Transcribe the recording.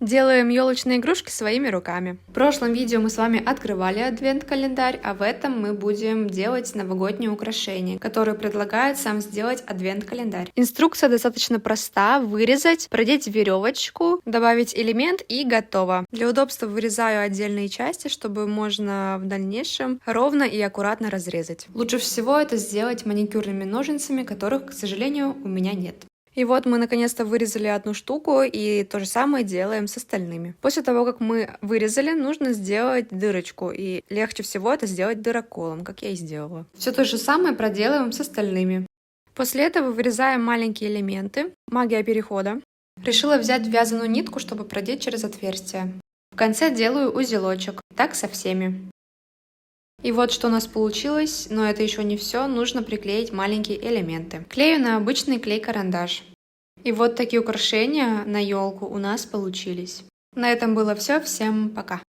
Делаем елочные игрушки своими руками. В прошлом видео мы с вами открывали адвент-календарь, а в этом мы будем делать новогодние украшения, которые предлагает сам сделать адвент-календарь. Инструкция достаточно проста: вырезать, продеть веревочку, добавить элемент и готово. Для удобства вырезаю отдельные части, чтобы можно в дальнейшем ровно и аккуратно разрезать. Лучше всего это сделать маникюрными ножницами, которых, к сожалению, у меня нет. И вот мы наконец-то вырезали одну штуку, и то же самое делаем с остальными. После того, как мы вырезали, нужно сделать дырочку, и легче всего это сделать дыроколом, как я и сделала. Все то же самое проделаем с остальными. После этого вырезаем маленькие элементы. Магия перехода. Решила взять вязаную нитку, чтобы продеть через отверстие. В конце делаю узелочек. Так со всеми. И вот что у нас получилось, но это еще не все, нужно приклеить маленькие элементы. Клею на обычный клей-карандаш. И вот такие украшения на елку у нас получились. На этом было все, всем пока!